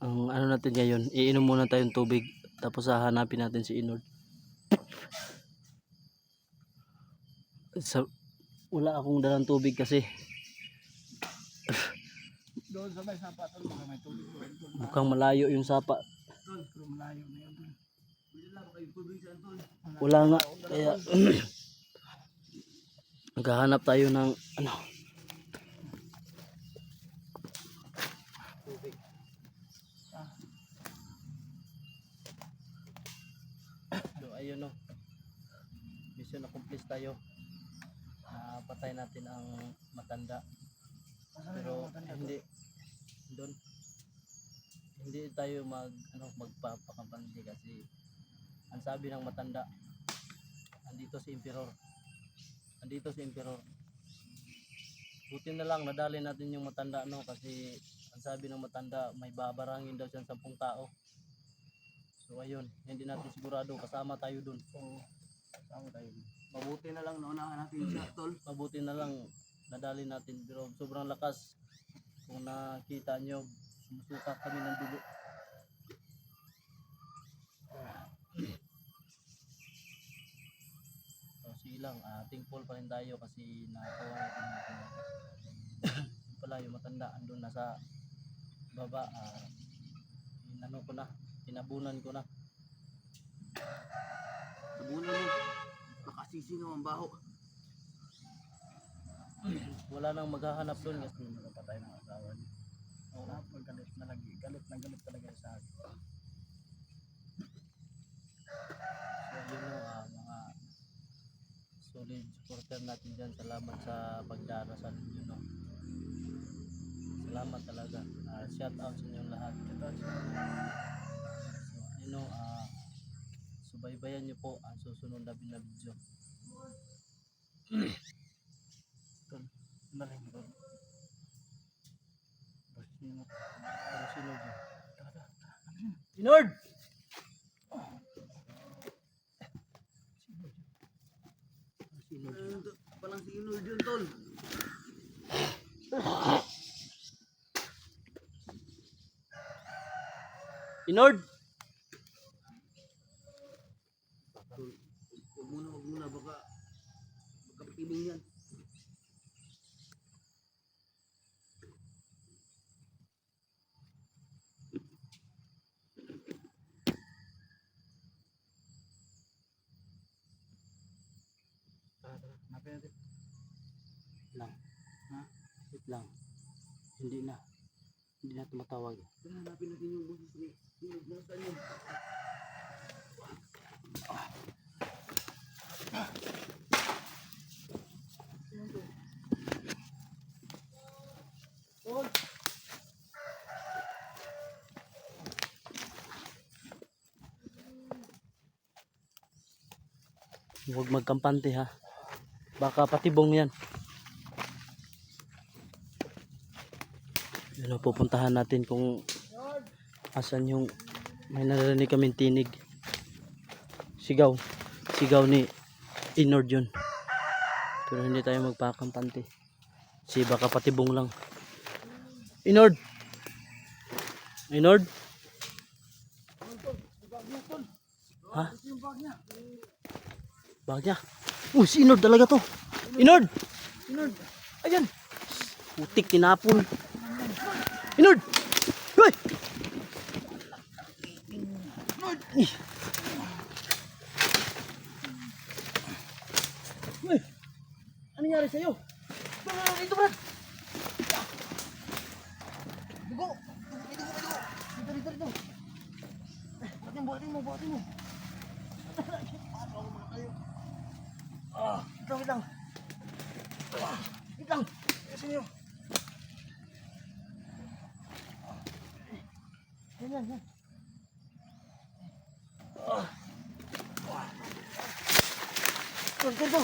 Ang ano natin ngayon, iinom muna tayong tubig tapos hahanapin natin si Inord. Wala akong dalang tubig kasi Doon sa may sapa tol, baka may tubig doon. mukhang malayo yung sapa. Tol, pero malayo na yun tol. Wala ba kayo tubig saan tol? Wala nga, kaya maghahanap tayo ng ano, tubig. So ayun no, mission accomplished tayo. Patay natin ang matanda. Pero hindi hindi tayo magpapakampante kasi ang sabi ng matanda, andito si Emperor. Buti na lang nadali natin yung matanda no, kasi ang sabi ng matanda may babarangin daw siyang 10 tao. So ayun, hindi natin sigurado, kasama tayo dun. Oo, kasama tayo. Mabuti na lang naunahan natin siya tol. Mabuti na lang nadali natin, pero sobrang lakas. Kung nakita nyo, sumusuka kami ng dugo. So sige lang, thankful pa rin tayo kasi nakakuha natin yung pala yung matanda andun nasa baba. Inano ko na, tinabunan ko na. Tabunan mo, nakasisi naman baho. Wala nang maghahanap doon kasi Nakapatay ng asawa niya. Oo, galit na galit talaga sa akin. so yun no, mga solid supporter natin dyan, salamat sa pagdarasal ninyo no. Salamat talaga, shout out sa inyong lahat. So you know, subaybayan nyo po ang susunod na video. Maling tol. Pero sinod yun. Inord! Palang si Inord yun tol. Inord! Huwag muna baka patibong yan. Hanapin natin. Lang. Wait lang. Hindi na tumatawag. Hanapin natin yung boses ni Inord. Nasaan yun? Huwag magkampante ha. Baka patibong yan. Ano, pupuntahan natin kung asan yung may narinig kaming tinig. Sigaw ni Inord yun. Pero hindi tayo magpakampante. Kasi baka patibong lang. Inord! Ha? Bag niya. Si Inord talaga to. Inord! Ayan. Putik, tinapon. Inord! Hoy! Hoy! Ano nangyari sa'yo? Ito, Brad! Dugo! Dito. Buhatin mo. Wait lang. Kasi nyo. Yan. Ito.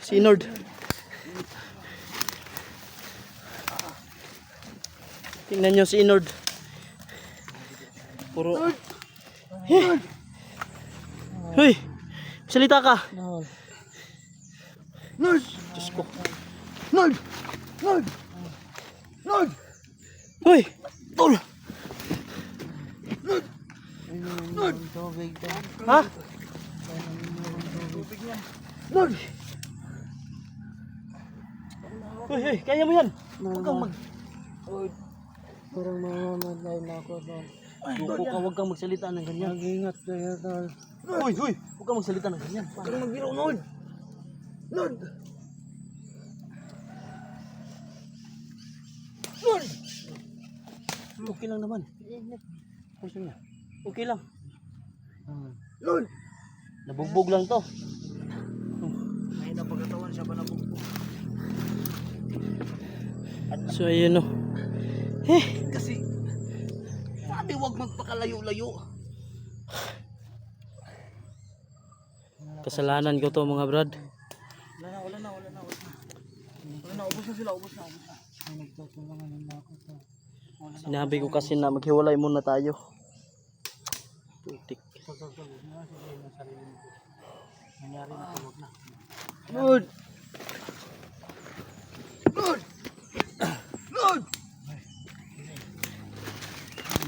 Si Inord. Tingnan nyo si Inord. Puro Hoy! Salita ka! Nol. Lord! Diyos ko. Lord! Lord! Lord! Hoy! Tol! Lord! Tubig to. Ha? Tubig niya. Lord! Hoy, hoy! Kaya mo yan! Huwag kang mag... Lord. Parang mamamatay na ako doon. Duko ka, huwag kang magsalita ng ganyan. Mag-ingat kayo doon. Hoy, hoy! Huwag kang magsalita ng ganyan. Huwag kang magbiro, Lord! Lord! Lord! Okay lang naman. Puso niya. Okay lang. Lord! Nabugbog lang to. May napagkatawan siya pa nabugbog. So, ayun o. Kasi, sabi huwag magpakalayo-layo. Kasalanan ko to mga brad. Wala na. Ubus na sila, ubus na. Nagtutulungan nila ako to. Sinabi ko kasi na maghiwalay muna tayo. Putik. Nangyari na, tulog na. Lord! Lord! Lord!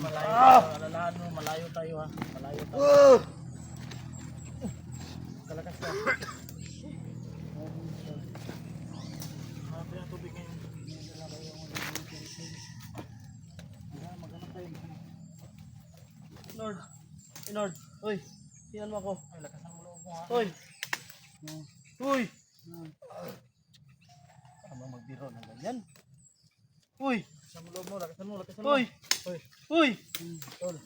Malayo tayo, alalahan mo, malayo tayo ha. Malayo tayo. Kalakas ka. Marami ang tubig ngayon. Maghanap tayo. Lord! Lord! Uy! Tingnan mo ako. Ay, lakasan mo loob mo ha. Uy! Uy! Para mo magbiro ng ganyan. Uy! Lakasan mo loob mo, lakasan mo. Uy! Uy! Uy! Tol.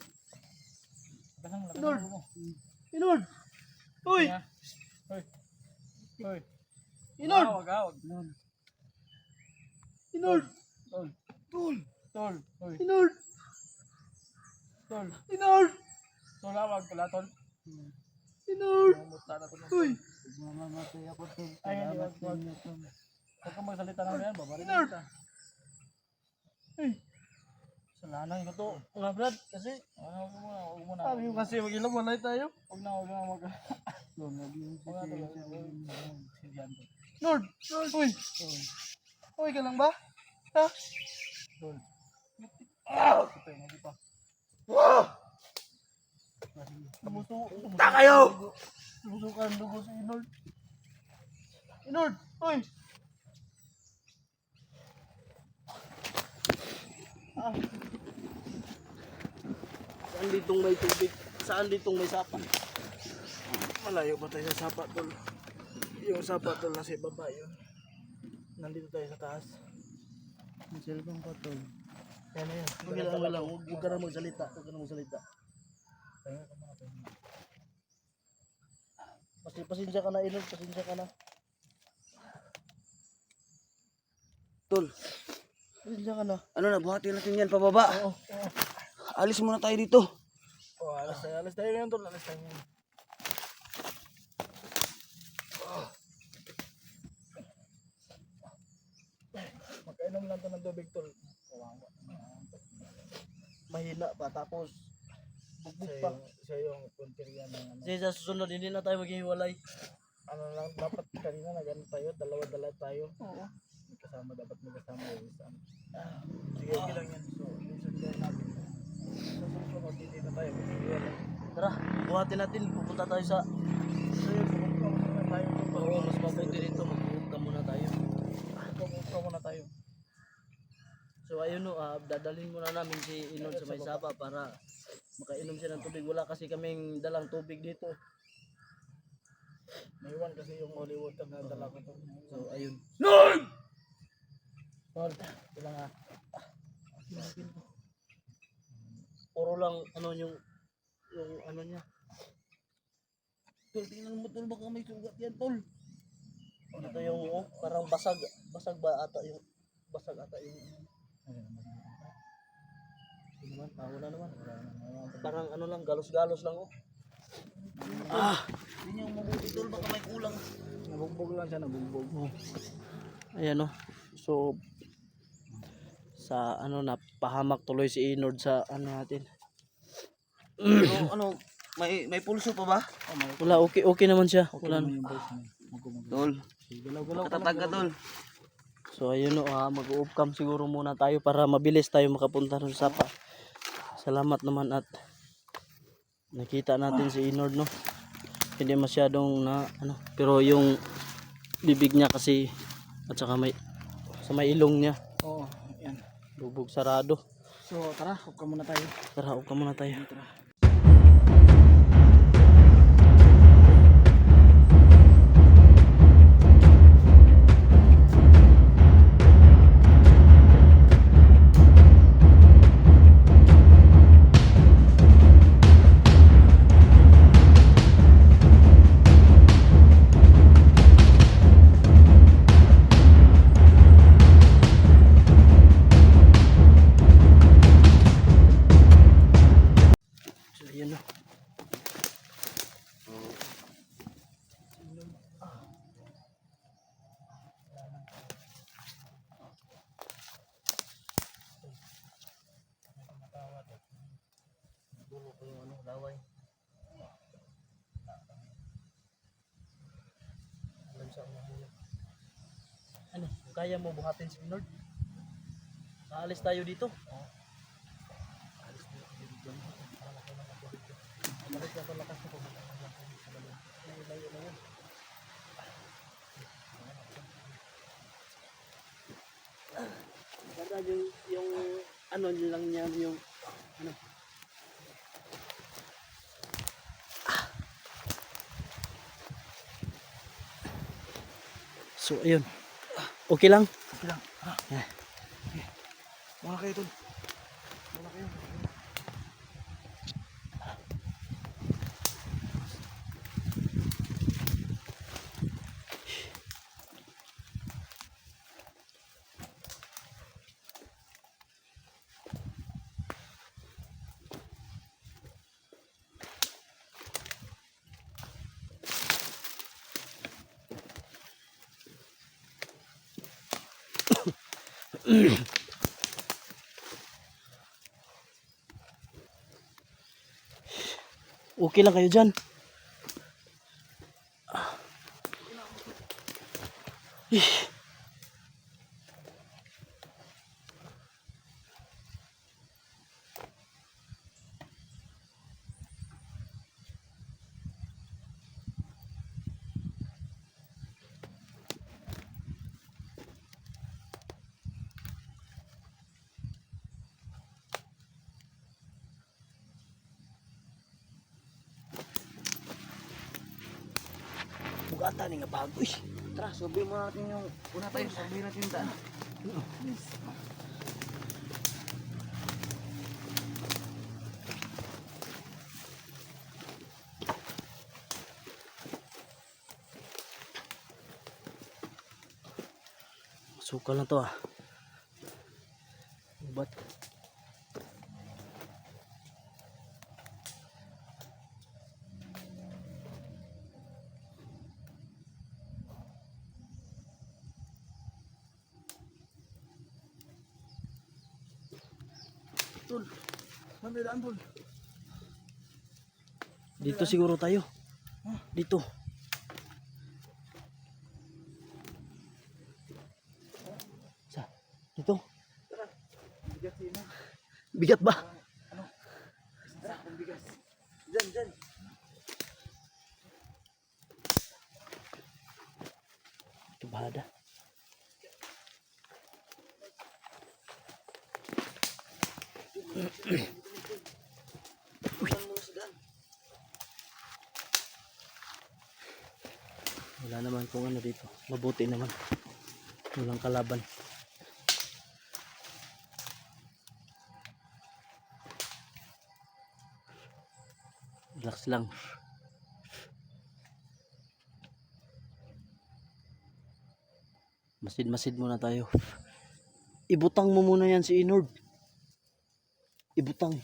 Lakasan mo Lord! loob mo. Lord! Uy! Uy! Uy! Uy! Lord! Wag ha, wag. Lord! Tol. Tol. Tol. Uy. Lord! Tol. Lord! Tol ha, wag pala tol. Lord! Mamutla na to. Uy! Mamamatay ako tol. Ay, hindi wag. Huwag kang magsalita ng yan, babarin Lord. kita. Ay. Salanan ko to. Mga brad, kasi Huwag mo na. sabi ko kasi mag-ilang walay tayo. Huwag na. Huwag na. Huwag na. Lord! Lord! Uy! Uy ka lang ba? Ha? Tol. Ito yun, hindi pa. Ta kayo! Lumusukan ang dugo sa Lord. Lord! Uy! Saan ditong may tubig? Saan ditong may sapa? Malayo pa tayo sa sapa tol. Yung sapa tol nasa ibaba yun. Nandito tayo sa taas. May cellphone pa tol. Yan na yan. Huwag ka na magsalita. Huwag ka na magsalita. Tayo ka mga tol. Pasensya ka na, Lord. Pasensya ka na. Tol, Pasensya ka na. ano na, buhatin natin yan pababa. Oo. Alis muna tayo dito. Oh, alas tayo ngayon tol. Alas tayo ngayon. Magkainom lang to ng tubig tol. Kawawa. Mahina pa. Tapos, bugbog Siya pa. siya yung punteriya ng ano. Kasi sa susunod, hindi na tayo maghiwalay. Ano lang, dapat kanina nagano tayo, dalawa-dala tayo. Oo. Kasama, dapat magkasama yung isang. Sige, okay lang yan. So, minsan tayo natin. Sa susunod, hindi na tayo maghiwalay. Tara, buhatin natin. Pupunta tayo sa... So, yun, pumunta muna tayo. Oo, mas mabuti dito. Magpupunta muna tayo. Pumunta muna tayo. So ayun no, dadalhin muna namin si Inon sa may sapa para makainom siya ng tubig. Wala kasi kaming dalang tubig dito. Naiwan kasi yung holy water na dala ko to. So ayun. Lord! Tol, ilang nga. Puro lang ano yung ano niya. Tol, tingnan mo tol, baka may sugat yan tol. Ito yung parang basag ba ata yung basag ata yung naman, wala naman. Parang ano lang, galos-galos lang oh. Hindi niya mabuti tol, baka may kulang. Nabugbog lang siya, nabugbog. Ayan oh. So sa ano na pahamak tuloy si Inord sa ano natin. So, ano, may pulso pa ba? Wala, okay naman siya. Wala. Tol. Katatag ka, tol. So ayun o, mag-off cam siguro muna tayo para mabilis tayo makapunta ng sapa. Salamat naman at nakita natin si Inord, no. Hindi masyadong na ano, pero yung bibig niya kasi at saka sa may ilong niya Oo, yan. lubog sarado. So tara, hop ka muna tayo. Tara, off cam muna tayo. Tara. So ayun na. Ano, kaya mo buhatin si Inord? Aalis tayo dito. Yung ano lang niya yung ano. So ayun. Okay lang. Okay lang. Tara. Yeah. Mga kayo, tol. Mga kayo. Okay lang kayo dyan. Bugata ni nga bago. Tara, sabihin mo natin yung... Una tayo, sabihin natin yung daan. Sukal na to ah. Ubat. Tol. Saan tayo daan, tol? Dito siguro tayo. Dito. Dito. Bigat si Ina. Bigat ba? Tara, kung bigas. Diyan, diyan. Ito bahada. Wala naman kung ano dito. Mabuti naman. Walang kalaban. Relax lang. Masid-masid muna tayo. Ibutang mo muna yan si Inord. Ibutang.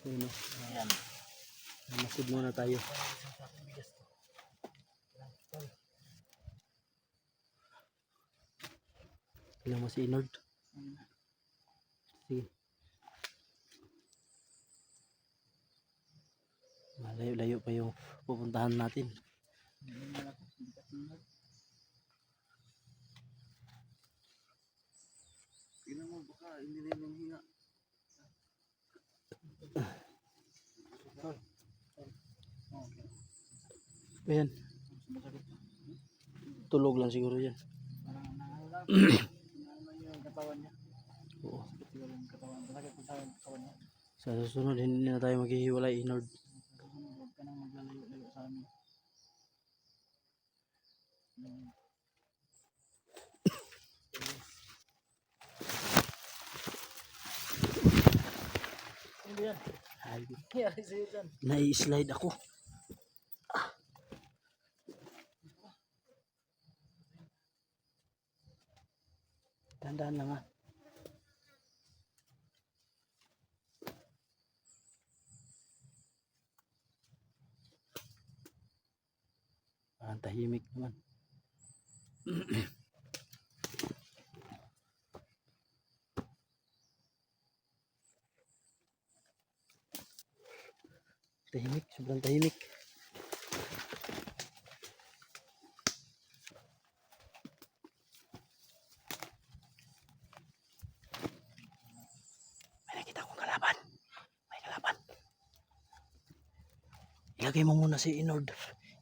Ayun o. Ayan. Masid muna tayo. Tingnan mo si Inord. Sige. Malayo-layo pa yung pupuntahan natin. Tingnan mo, baka hindi na yung hinga. Ayan. Tulog lang siguro yan. Parang nangalo lang. Nangalo yung katawan niya. Oo. Siguro yung katawan. Masakit po sa katawan niya. Sa susunod, hindi na tayo maghihiwalay, Inord. Huwag ka nang maglalayo-layo sa amin. Ano yan? Ay, Nangyari sa'yo dyan. nai-slide ako. Tandaan lang ah. Ang tahimik naman. Tahimik, sobrang tahimik. May nakita akong kalaban. May kalaban. Ilagay mo muna si Inord.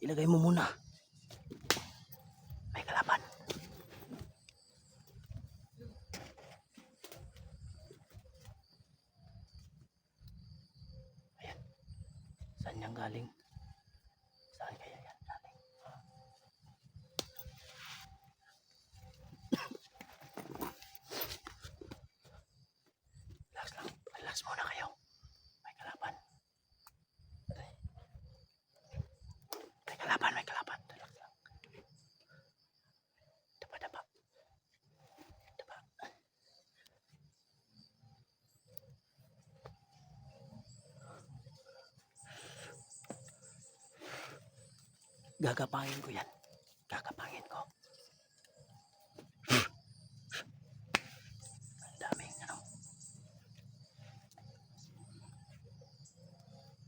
Ilagay mo muna. May kalaban. Ayan. Saan niyang galing? Saan kaya yan galing? Relax lang. Relax muna kayo. May kalaban. May kalaban, may kalaban. Relax lang. Daba, daba. Daba. Gagapangin ko yan. Gagapangin ko. Ang daming ano.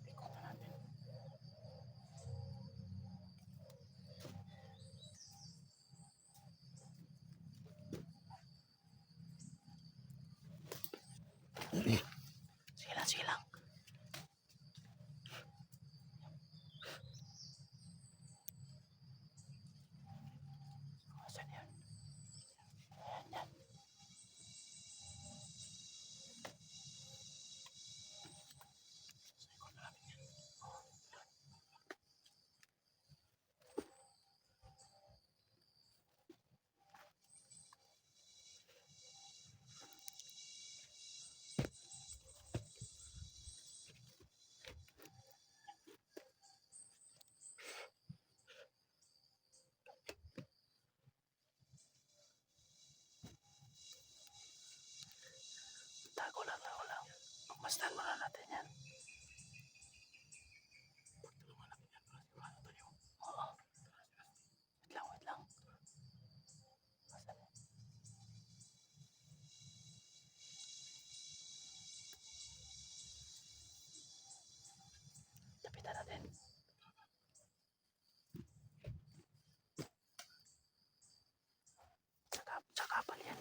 Ikot na natin. Sige lang, sige lang. Asan yan? Ayan yan. Sa ikot na natin yan. Oh, yan. Tago lang, tago lang. Pagmasdan muna natin yan. Pagtulungan natin yan para sigurado tayo. Oo. Wait lang, wait lang. Asan yan? Lapitan natin. Tsaka pala yan.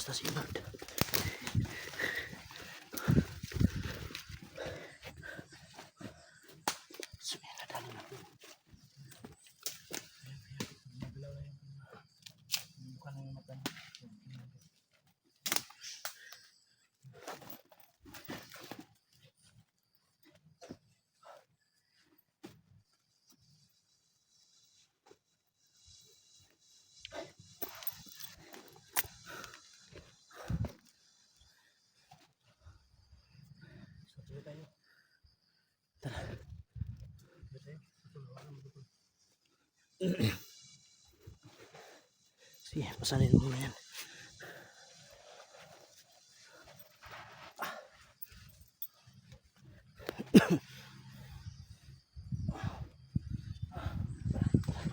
basta si Inord. So yan, nadali natin. Bukan yung mata. Tuloy tayo. Tara. Tuloy tayo. Sige, pasanin mo na yan.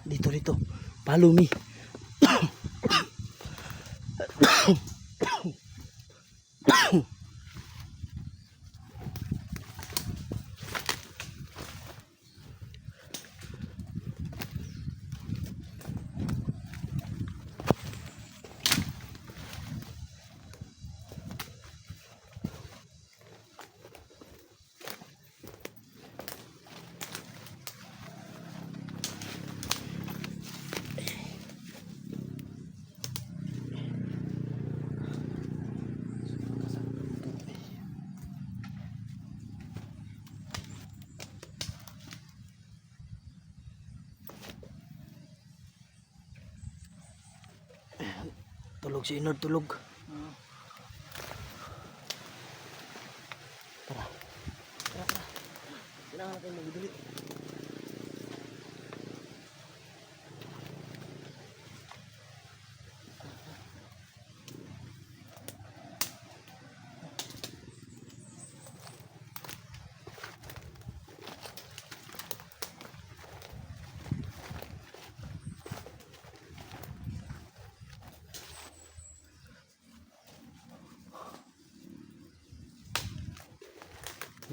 Dito, dito. Follow me. Tulog si Inord, tulog. Tara. Tara, tara. Kailangan natin magdulit.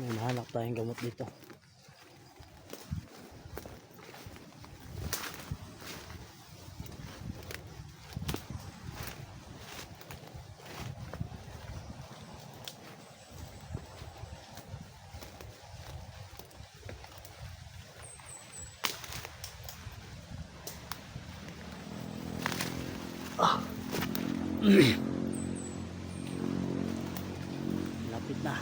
May nahanap tayong gamot dito. Lapit na.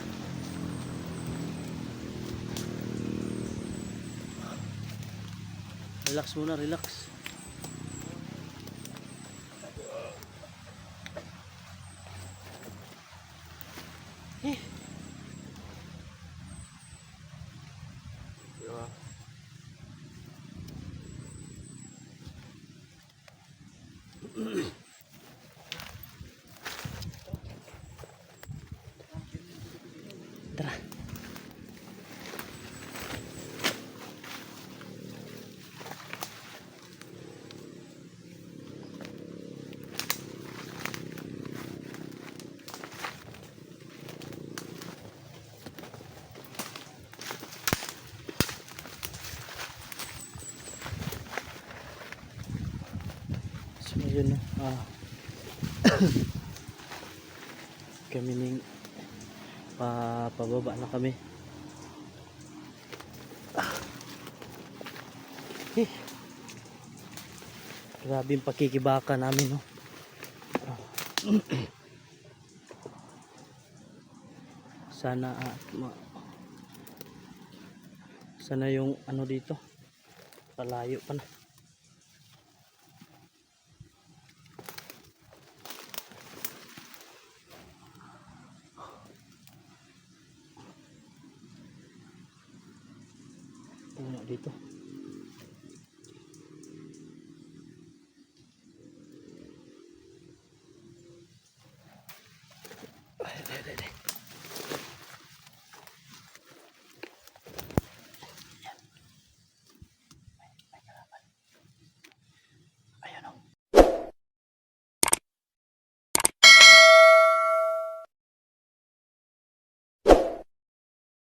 Relax muna, relax. Tara. So yun na. Kami ning pababa na kami. Grabe yung pakikibaka namin, no. Sana sana yung ano dito palayo pa na. Tingnan dito.